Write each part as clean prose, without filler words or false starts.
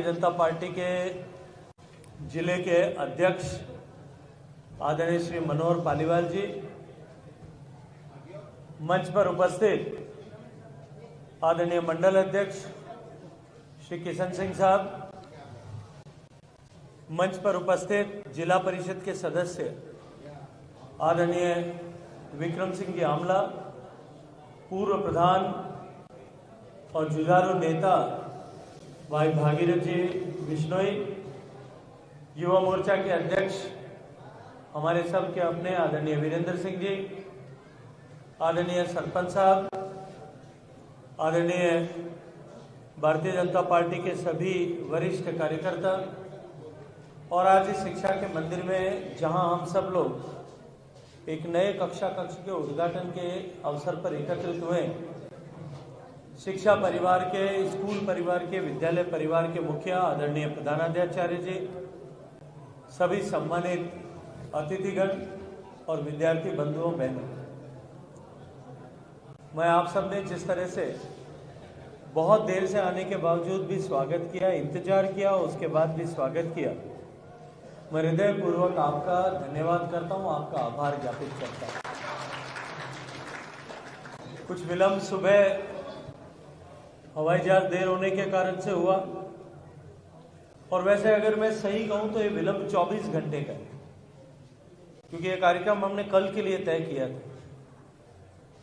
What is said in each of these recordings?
जनता party के जिले के अध्यक्ष आदरणीय श्री मनोहर पालीवाल जी, मंच पर उपस्थित आदरणीय मंडल अध्यक्ष श्री किशन सिंह साहब, मंच पर उपस्थित जिला परिषद के सदस्य आदरणीय विक्रम सिंह जी आमला, पूर्व प्रधान और जुझारू नेता भाई भागीरथ जी बिश्नोई, युवा मोर्चा के अध्यक्ष हमारे सब के अपने आदरणीय वीरेंद्र सिंह जी, आदरणीय सरपंच साहब, आदरणीय भारतीय जनता पार्टी के सभी वरिष्ठ कार्यकर्ता, और आज इस शिक्षा के मंदिर में जहां हम सब लोग एक नए कक्षा कक्ष के उद्घाटन के अवसर पर एकत्रित हुए, शिक्षा परिवार के, स्कूल परिवार के, विद्यालय परिवार के मुखिया आदरणीय प्रधानाध्याचार्य जी, सभी सम्मानित अतिथिगण और विद्यार्थी बंधुओं बहनों, मैं आप सबने जिस तरह से बहुत देर से आने के बावजूद भी स्वागत किया, इंतजार किया, उसके बाद भी स्वागत किया, मैं हृदयपूर्वक आपका धन्यवाद करता हूं, आपका आभार ज्ञापित करता हूं। कुछ विलंब सुबह हवाई जहाज देर होने के कारण से हुआ, और वैसे अगर मैं सही कहूं तो ये विलंब 24 घंटे का है, क्योंकि ये कार्यक्रम हमने कल के लिए तय किया था,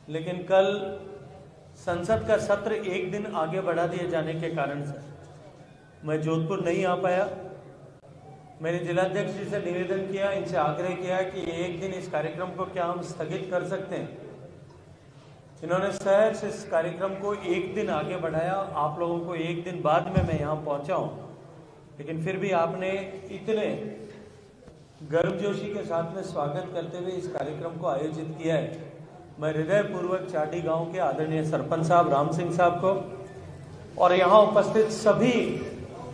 लेकिन कल संसद का सत्र एक दिन आगे बढ़ा दिए जाने के कारण से मैं जोधपुर नहीं आ पाया। मैंने जिलाध्यक्ष जी से निवेदन किया, इनसे आग्रह किया कि एक दिन इस कार्यक्रम को क्या हम स्थगित कर सकते हैं। इन्होंने सहर्ष इस कार्यक्रम को एक दिन आगे बढ़ाया, आप लोगों को एक दिन बाद में मैं यहाँ पहुँचा हूँ, लेकिन फिर भी आपने इतने गर्मजोशी के साथ में स्वागत करते हुए इस कार्यक्रम को आयोजित किया है। मैं हृदयपूर्वक चाटी गांव के आदरणीय सरपंच साहब राम सिंह साहब को और यहाँ उपस्थित सभी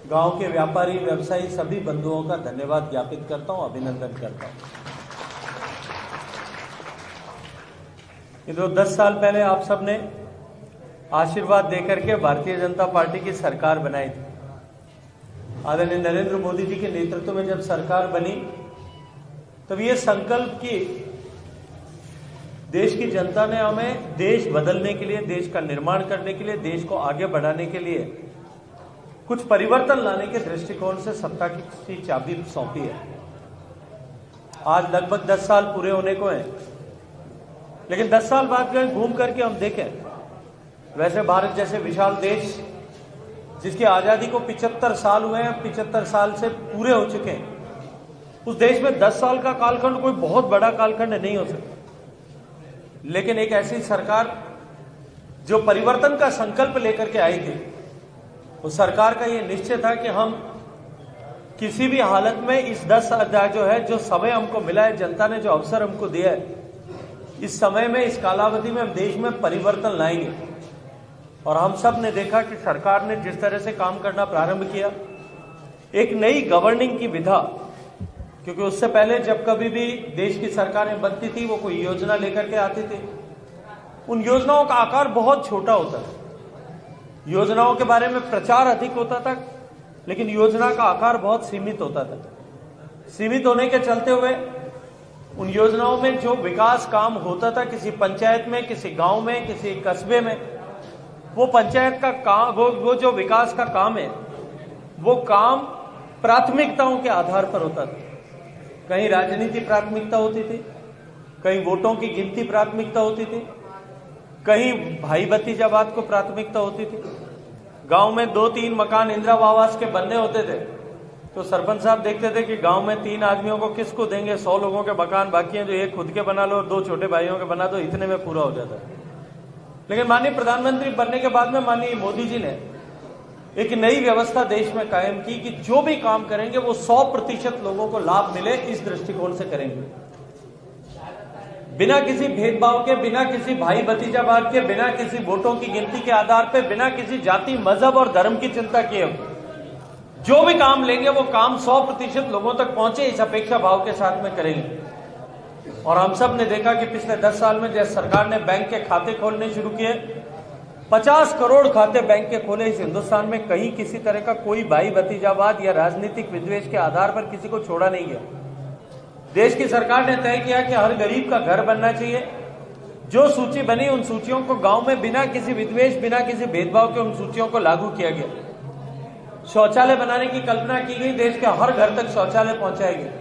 गांव के व्यापारी, व्यवसायी, सभी बंधुओं का धन्यवाद ज्ञापित करता हूँ, अभिनंदन करता हूँ। ये तो 10 साल पहले आप सबने आशीर्वाद देकर के भारतीय जनता पार्टी की सरकार बनाई थी। आदरणीय नरेंद्र मोदी जी के नेतृत्व में जब सरकार बनी, तब ये संकल्प कि देश की जनता ने हमें देश बदलने के लिए, देश का निर्माण करने के लिए, देश को आगे बढ़ाने के लिए कुछ परिवर्तन लाने के दृष्टिकोण से सत्ता की चाबी सौंपी है। आज लगभग 10 साल पूरे होने को हैं, लेकिन 10 साल बाद कहीं घूम करके हम देखें, वैसे भारत जैसे विशाल देश जिसकी आजादी को 75 साल हुए हैं, 75 साल से पूरे हो चुके हैं, उस देश में 10 साल का कालखंड कोई बहुत बड़ा कालखंड नहीं हो सकता। लेकिन एक ऐसी सरकार जो परिवर्तन का संकल्प लेकर के आई थी, उस सरकार का ये निश्चय था कि हम किसी भी हालत में इस 10 साल जो समय हमको मिला है, जनता ने जो अवसर हमको दिया है, इस समय में, इस कालावधि में हम देश में परिवर्तन लाएंगे। और हम सब ने देखा कि सरकार ने जिस तरह से काम करना प्रारंभ किया, एक नई गवर्निंग की विधा, क्योंकि उससे पहले जब कभी भी देश की सरकारें बनती थी, वो कोई योजना लेकर के आती थी, उन योजनाओं का आकार बहुत छोटा होता था, योजनाओं के बारे में प्रचार अधिक होता था, लेकिन योजना का आकार बहुत सीमित होता था। सीमित होने के चलते हुए उन योजनाओं में जो विकास काम होता था किसी पंचायत में, किसी गांव में, किसी कस्बे में, वो पंचायत का काम, वो जो विकास का काम है, वो काम प्राथमिकताओं के आधार पर होता था। कहीं राजनीति प्राथमिकता होती थी, कहीं वोटों की गिनती प्राथमिकता होती थी, कहीं भाई भतीजावाद को प्राथमिकता होती थी। गांव में 2-3 मकान इंदिरा आवास के बनने होते थे, तो सरपंच साहब देखते थे कि गांव में 3 आदमियों को किसको देंगे, 100 लोगों के मकान बाकी हैं, जो एक खुद के बना लो और 2 छोटे भाइयों के बना दो, इतने में पूरा हो जाता है। लेकिन माननीय प्रधानमंत्री बनने के बाद में माननीय मोदी जी ने एक नई व्यवस्था देश में कायम की कि जो भी काम करेंगे वो 100% लोगों को लाभ मिले, इस दृष्टिकोण से करेंगे, बिना किसी भेदभाव के, बिना किसी भाई भतीजावाद के, बिना किसी वोटों की गिनती के आधार पर, बिना किसी जाति, मजहब और धर्म की चिंता किए जो भी काम लेंगे वो काम 100% लोगों तक पहुंचे, इस अपेक्षा भाव के साथ में करेंगे। और हम सब ने देखा कि पिछले 10 साल में जैसे सरकार ने बैंक के खाते खोलने शुरू किए, 50 करोड़ खाते बैंक के खोले इस हिंदुस्तान में। कहीं किसी तरह का कोई भाई भतीजावाद या राजनीतिक विद्वेष के आधार पर किसी को छोड़ा नहीं गया। देश की सरकार ने तय किया कि हर गरीब का घर बनना चाहिए। जो सूची बनी उन सूचियों को गांव में बिना किसी विद्वेष, बिना किसी भेदभाव के उन सूचियों को लागू किया गया। शौचालय बनाने की कल्पना की गई, देश के हर घर तक शौचालय पहुंचाए गए।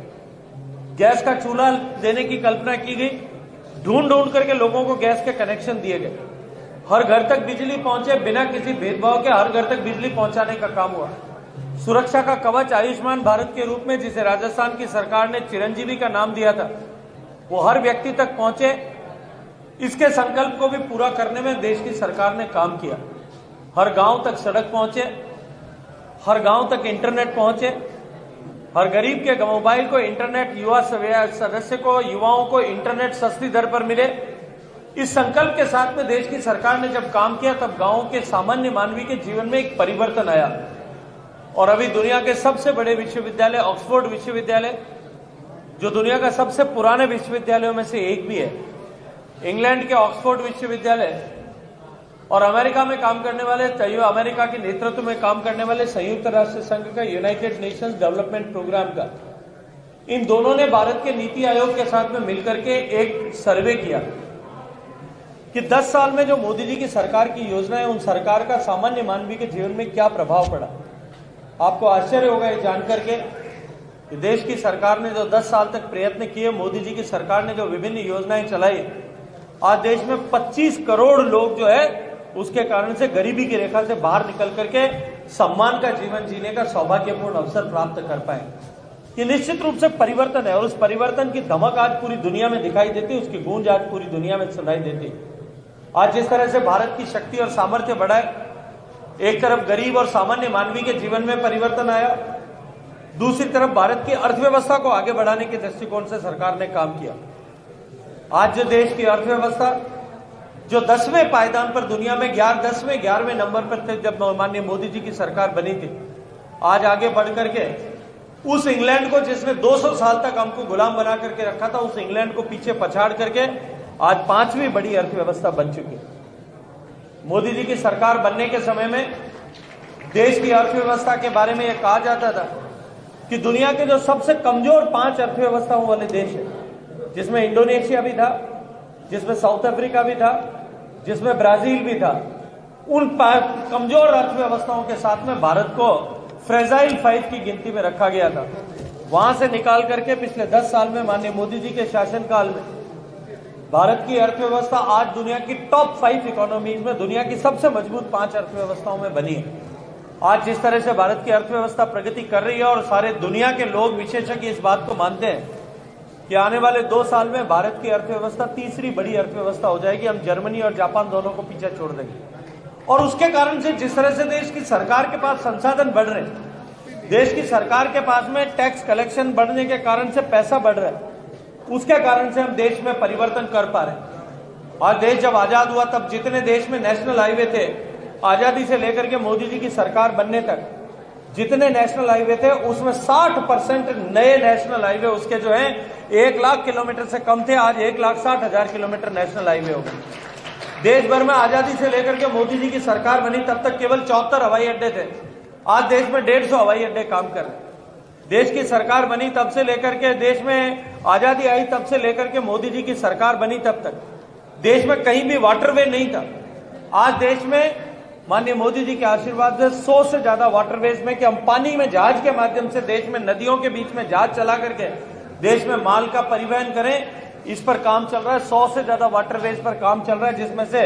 गैस का चूल्हा देने की कल्पना की गई, ढूंढ ढूंढ करके लोगों को गैस के कनेक्शन दिए गए। हर घर तक बिजली पहुंचे, बिना किसी भेदभाव के हर घर तक बिजली पहुंचाने का काम हुआ। सुरक्षा का कवच आयुष्मान भारत के रूप में, जिसे राजस्थान की सरकार ने चिरंजीवी का नाम दिया था, वो हर व्यक्ति तक पहुंचे। इसके संकल्प को भी पूरा करने में देश की सरकार ने काम किया। हर गांव तक सड़क पहुंचे, हर गांव तक इंटरनेट पहुंचे, हर गरीब के मोबाइल को इंटरनेट, युवा सदस्य को, युवाओं को इंटरनेट सस्ती दर पर मिले। इस संकल्प के साथ में देश की सरकार ने जब काम किया, तब गांव के सामान्य मानवी के जीवन में एक परिवर्तन आया। और अभी दुनिया के सबसे बड़े विश्वविद्यालय ऑक्सफोर्ड विश्वविद्यालय, जो दुनिया का सबसे पुराने विश्वविद्यालयों में से एक भी है, इंग्लैंड के ऑक्सफोर्ड विश्वविद्यालय और अमेरिका में काम करने वाले, अमेरिका के नेतृत्व में काम करने वाले संयुक्त राष्ट्र संघ का, यूनाइटेड नेशंस डेवलपमेंट प्रोग्राम का, इन दोनों ने भारत के नीति आयोग के साथ में मिलकर के एक सर्वे किया कि 10 साल में जो मोदी जी की सरकार की योजना है, उन सरकार का सामान्य मानवी के जीवन में क्या प्रभाव पड़ा। आपको आश्चर्य होगा ये जानकर के कि देश की सरकार ने जो 10 साल तक प्रयत्न किए, मोदी जी की सरकार ने जो विभिन्न योजनाएं चलाई, आज देश में 25 करोड़ लोग जो है उसके कारण से गरीबी की रेखा से बाहर निकल करके सम्मान का जीवन जीने का सौभाग्यपूर्ण अवसर प्राप्त कर पाए। ये निश्चित रूप से परिवर्तन है और उस परिवर्तन की धमक आज पूरी दुनिया में दिखाई देती है, उसकी गूंज आज पूरी दुनिया में सुनाई देती है। आज जिस तरह से भारत की शक्ति और सामर्थ्य बढ़ा है, एक तरफ गरीब और सामान्य मानवी के जीवन में परिवर्तन आया, दूसरी तरफ भारत की अर्थव्यवस्था को आगे बढ़ाने के दृष्टिकोण से सरकार ने काम किया। आज जो देश की अर्थव्यवस्था जो 10वें पायदान पर दुनिया में 11वें नंबर पर थे जब माननीय मोदी जी की सरकार बनी थी, आज आगे बढ़ करके उस इंग्लैंड को जिसने 200 साल तक हमको गुलाम बना करके रखा था, उस इंग्लैंड को पीछे पछाड़ करके आज 5वीं बड़ी अर्थव्यवस्था बन चुकी है। मोदी जी की सरकार बनने के समय में देश की अर्थव्यवस्था के बारे में यह कहा जाता था कि दुनिया के जो सबसे कमजोर 5 अर्थव्यवस्थाओं वाले देश है, जिसमें इंडोनेशिया भी था, जिसमें साउथ अफ्रीका भी था, जिसमें ब्राजील भी था, उन कमजोर अर्थव्यवस्थाओं के साथ में भारत को फ्रेजाइल 5 की गिनती में रखा गया था। वहां से निकाल करके पिछले 10 साल में माननीय मोदी जी के शासनकाल में भारत की अर्थव्यवस्था आज दुनिया की टॉप 5 इकोनॉमीज में, दुनिया की सबसे मजबूत 5 अर्थव्यवस्थाओं में बनी है। आज जिस तरह से भारत की अर्थव्यवस्था प्रगति कर रही है और सारे दुनिया के लोग, विशेषज्ञ इस बात को मानते हैं कि आने वाले 2 साल में भारत की अर्थव्यवस्था तीसरी बड़ी अर्थव्यवस्था हो जाएगी। हम जर्मनी और जापान दोनों को पीछे छोड़ देंगे। और उसके कारण से जिस तरह से देश की सरकार के पास संसाधन बढ़ रहे हैं, देश की सरकार के पास में टैक्स कलेक्शन बढ़ने के कारण से पैसा बढ़ रहा है, उसके कारण से हम देश में परिवर्तन कर पा रहे हैं। और देश जब आजाद हुआ तब जितने देश में नेशनल हाईवे थे, आजादी से लेकर के मोदी जी की सरकार बनने तक जितने नेशनल हाईवे थे, उसमें 60% नए नेशनल हाईवे उसके जो हैं 1 लाख किलोमीटर से कम थे, आज 1,60,000 किलोमीटर नेशनल हाईवे हो गए। देश भर में आजादी से लेकर के मोदी जी की सरकार बनी तब तक केवल 74 हवाई अड्डे थे, आज देश में 150 हवाई अड्डे काम कर रहे हैं। देश की सरकार बनी तब से लेकर के, देश में आजादी आई तब से लेकर के मोदी जी की सरकार बनी तब तक देश में कहीं भी वाटरवे नहीं था। आज देश में माननीय मोदी जी के आशीर्वाद से 100 से ज्यादा वाटरवेज में कि हम पानी में जहाज के माध्यम से देश में नदियों के बीच में जहाज चला करके देश में माल का परिवहन करें, इस पर काम चल रहा है। 100 से ज्यादा वाटरवेज पर काम चल रहा है, जिसमें से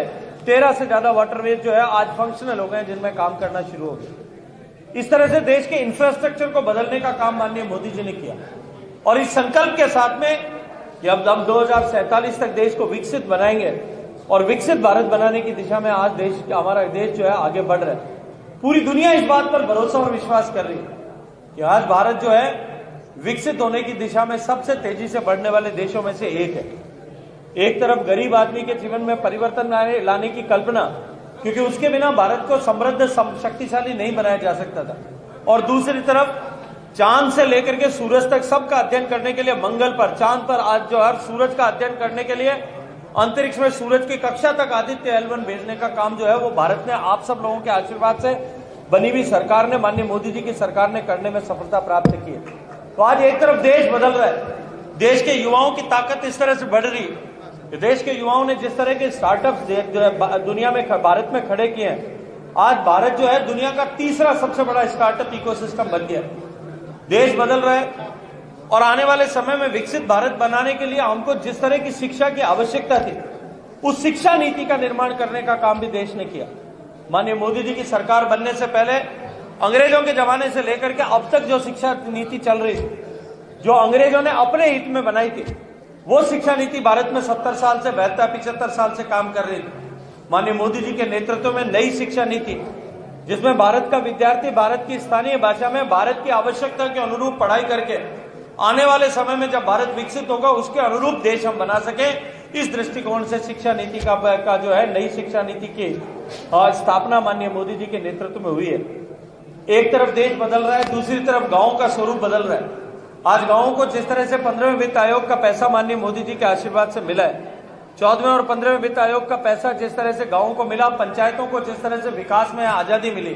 13 से ज्यादा वाटरवेज जो है आज फंक्शनल हो गए, जिनमें काम करना शुरू हो गया। इस तरह से देश के इंफ्रास्ट्रक्चर को बदलने का काम माननीय मोदी जी ने किया और इस संकल्प के साथ में कि अब हम 2047 तक देश को विकसित बनाएंगे और विकसित भारत बनाने की दिशा में आज हमारा देश जो है आगे बढ़ रहा है। पूरी दुनिया इस बात पर भरोसा और विश्वास कर रही है कि आज भारत जो है विकसित होने की दिशा में सबसे तेजी से बढ़ने वाले देशों में से एक है। एक तरफ गरीब आदमी के जीवन में परिवर्तन लाने की कल्पना, क्योंकि उसके बिना भारत को समृद्ध शक्तिशाली नहीं बनाया जा सकता था, और दूसरी तरफ चांद से लेकर के सूरज तक सबका अध्ययन करने के लिए, मंगल पर, चांद पर आज जो हर सूरज का अध्ययन करने के लिए अंतरिक्ष में सूरज की कक्षा तक आदित्य L1 भेजने का काम जो है वो भारत ने आप सब लोगों के आशीर्वाद से बनी हुई सरकार ने, माननीय मोदी जी की सरकार ने करने में सफलता प्राप्त की है। तो आज एक तरफ देश बदल रहा है, देश के युवाओं की ताकत इस तरह से बढ़ रही है, देश के युवाओं ने जिस तरह के स्टार्टअप्स दुनिया में भारत में खड़े किए हैं, आज भारत जो है दुनिया का तीसरा सबसे बड़ा स्टार्टअप इकोसिस्टम बन गया। देश बदल रहा है और आने वाले समय में विकसित भारत बनाने के लिए हमको जिस तरह की शिक्षा की आवश्यकता थी, उस शिक्षा नीति का निर्माण करने का काम भी देश ने किया। माननीय मोदी जी की सरकार बनने से पहले अंग्रेजों के जमाने से लेकर के अब तक जो शिक्षा नीति चल रही थी, जो अंग्रेजों ने अपने हित में बनाई थी, वो शिक्षा नीति भारत में 70 साल से 75 साल से काम कर रही थी। माननीय मोदी जी के नेतृत्व में नई शिक्षा नीति, जिसमें भारत का विद्यार्थी भारत की स्थानीय भाषा में भारत की आवश्यकता के अनुरूप पढ़ाई करके आने वाले समय में जब भारत विकसित होगा उसके अनुरूप देश हम बना सके, इस दृष्टिकोण से शिक्षा नीति का जो है नई शिक्षा नीति की स्थापना माननीय मोदी जी के नेतृत्व में हुई है। एक तरफ देश बदल रहा है, दूसरी तरफ गांवों का स्वरूप बदल रहा है। आज गांवों को जिस तरह से 15वें वित्त आयोग का पैसा माननीय मोदी जी के आशीर्वाद से मिला है, 14वें और 15वें वित्त आयोग का पैसा जिस तरह से गांवों को मिला, पंचायतों को जिस तरह से विकास में आजादी मिली,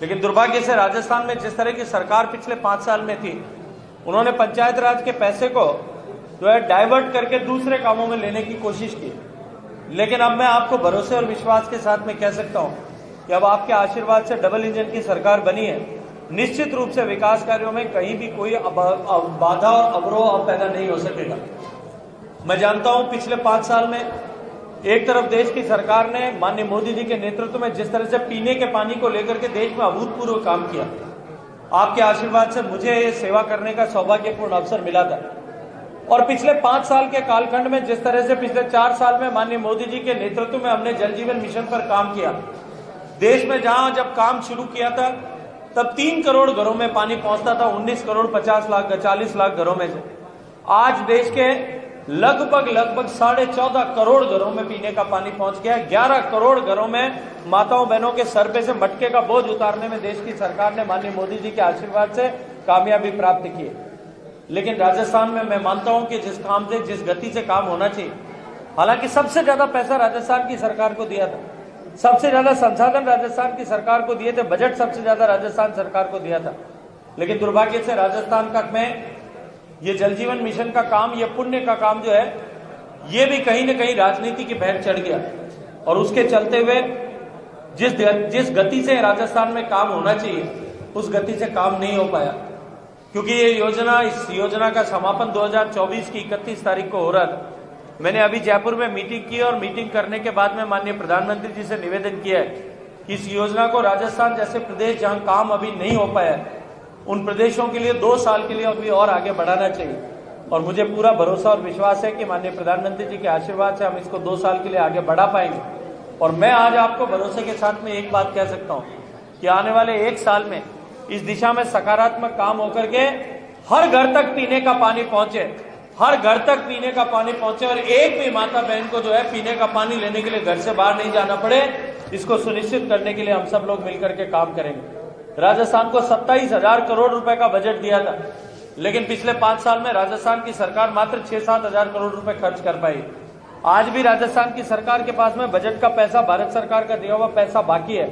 लेकिन दुर्भाग्य से राजस्थान में जिस तरह की सरकार पिछले 5 साल में थी, उन्होंने पंचायत राज के पैसे को जो है डाइवर्ट करके दूसरे कामों में लेने की कोशिश की। लेकिन अब मैं आपको भरोसे और विश्वास के साथ में कह सकता हूं कि अब आपके आशीर्वाद से डबल इंजन की सरकार बनी है। निश्चित रूप से विकास कार्यों में कहीं भी कोई बाधा और अवरोह अब पैदा नहीं हो सकेगा। मैं जानता हूं पिछले 5 साल में एक तरफ देश की सरकार ने माननीय मोदी जी के नेतृत्व में जिस तरह से पीने के पानी को लेकर के देश में अभूतपूर्व काम किया, आपके आशीर्वाद से मुझे ये सेवा करने का सौभाग्यपूर्ण अवसर मिला था। और पिछले 5 साल के कालखंड में जिस तरह से पिछले 4 साल में माननीय मोदी जी के नेतृत्व में हमने जल जीवन मिशन पर काम किया, देश में जहां जब काम शुरू किया था तब 3 करोड़ घरों में पानी पहुंचता था, 19 करोड़ 40 लाख घरों में से आज देश के लगभग 14.5 करोड़ घरों में पीने का पानी पहुंच गया। 11 करोड़ घरों में माताओं बहनों के सर पे से मटके का बोझ उतारने में देश की सरकार ने माननीय मोदी जी के आशीर्वाद से कामयाबी प्राप्त की है। लेकिन राजस्थान में मैं मानता हूं कि जिस गति से काम होना चाहिए, हालांकि सबसे ज्यादा पैसा राजस्थान की सरकार को दिया था, सबसे ज्यादा संसाधन राजस्थान की सरकार को दिए थे, बजट सबसे ज्यादा राजस्थान सरकार को दिया था, लेकिन दुर्भाग्य से राजस्थान का में ये जल जीवन मिशन का काम, ये पुण्य का काम जो है, ये भी कहीं न कहीं राजनीति की भैर चढ़ गया। और उसके चलते हुए जिस गति से राजस्थान में काम होना चाहिए उस गति से काम नहीं हो पाया, क्योंकि इस योजना का समापन 2024 की 31 तारीख को हो रहा था। मैंने अभी जयपुर में मीटिंग की और मीटिंग करने के बाद में माननीय प्रधानमंत्री जी से निवेदन किया है कि इस योजना को राजस्थान जैसे प्रदेश जहां काम अभी नहीं हो पाया है, उन प्रदेशों के लिए 2 साल के लिए अभी और आगे बढ़ाना चाहिए। और मुझे पूरा भरोसा और विश्वास है कि माननीय प्रधानमंत्री जी के आशीर्वाद से हम इसको 2 साल के लिए आगे बढ़ा पाएंगे। और मैं आज आपको भरोसे के साथ में एक बात कह सकता हूं कि आने वाले 1 साल में इस दिशा में सकारात्मक काम होकर के हर घर तक पीने का पानी पहुंचे, हर घर तक पीने का पानी पहुंचे और एक भी माता बहन को जो है पीने का पानी लेने के लिए घर से बाहर नहीं जाना पड़े, इसको सुनिश्चित करने के लिए हम सब लोग मिलकर के काम करेंगे। राजस्थान को 27,000 करोड़ रुपए का बजट दिया था, लेकिन पिछले 5 साल में राजस्थान की सरकार मात्र 6-7 हजार करोड़ रुपए खर्च कर पाई। आज भी राजस्थान की सरकार के पास में बजट का पैसा, भारत सरकार का दिया हुआ पैसा बाकी है,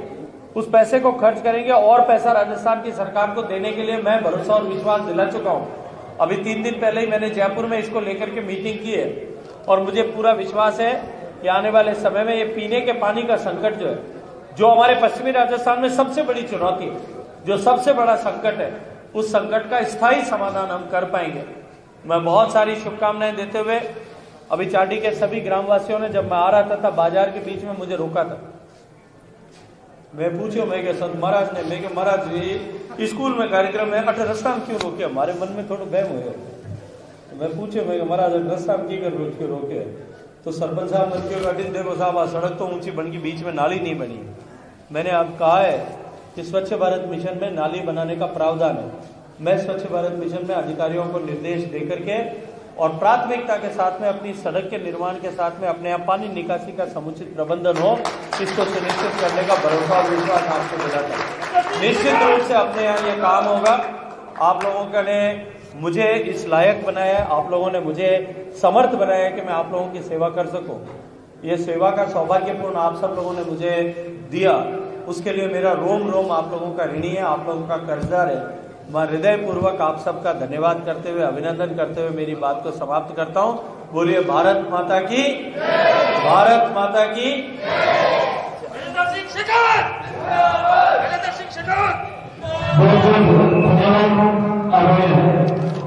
उस पैसे को खर्च करेंगे और पैसा राजस्थान की सरकार को देने के लिए मैं भरोसा और विश्वास दिला चुका हूं। अभी 3 दिन पहले ही मैंने जयपुर में इसको लेकर के मीटिंग की है और मुझे पूरा विश्वास है कि आने वाले समय में ये पीने के पानी का संकट जो है, जो हमारे पश्चिमी राजस्थान में सबसे बड़ी चुनौती है, जो सबसे बड़ा संकट है, उस संकट का स्थायी समाधान हम कर पाएंगे। मैं बहुत सारी शुभकामनाएं देते हुए अभी चाटी के सभी ग्रामवासियों ने, जब मैं आ रहा था बाजार के बीच में मुझे रोका था, मैं पूछो, मैं क्या संत महाराज ने, मैं महाराज स्कूल में कार्यक्रम है, अठ रास्ता में क्यों रोके? हमारे मन में थोड़ा बहम हो गया। मैं पूछो, मैं महाराज रास्ता में क्यों रोके? तो सरपंच साहब ने देखो साहब, सड़क तो ऊंची बन गई, बीच में नाली नहीं बनी। मैंने अब कहा है कि स्वच्छ भारत मिशन में नाली बनाने का प्रावधान है। मैं स्वच्छ भारत मिशन में अधिकारियों को निर्देश देकर के और प्राथमिकता के साथ में अपनी सड़क के निर्माण के साथ में अपने यहाँ पानी निकासी का समुचित प्रबंधन हो, इसको सुनिश्चित करने का भरोसा और विश्वास आपको दिलाता है। निश्चित रूप से अपने यहाँ ये काम होगा आप लोगों ने मुझे इस लायक बनाया है, आप लोगों ने मुझे समर्थ बनाया है कि मैं आप लोगों की सेवा कर सकूं। ये सेवा का सौभाग्यपूर्ण आप सब लोगों ने मुझे दिया, उसके लिए मेरा रोम रोम आप लोगों का ऋणी है, आप लोगों का कर्जदार है। मैं हृदयपूर्वक आप सबका धन्यवाद करते हुए, अभिनंदन करते हुए मेरी बात को समाप्त करता हूं। बोलिए भारत माता की, भारत माता की। Thank you.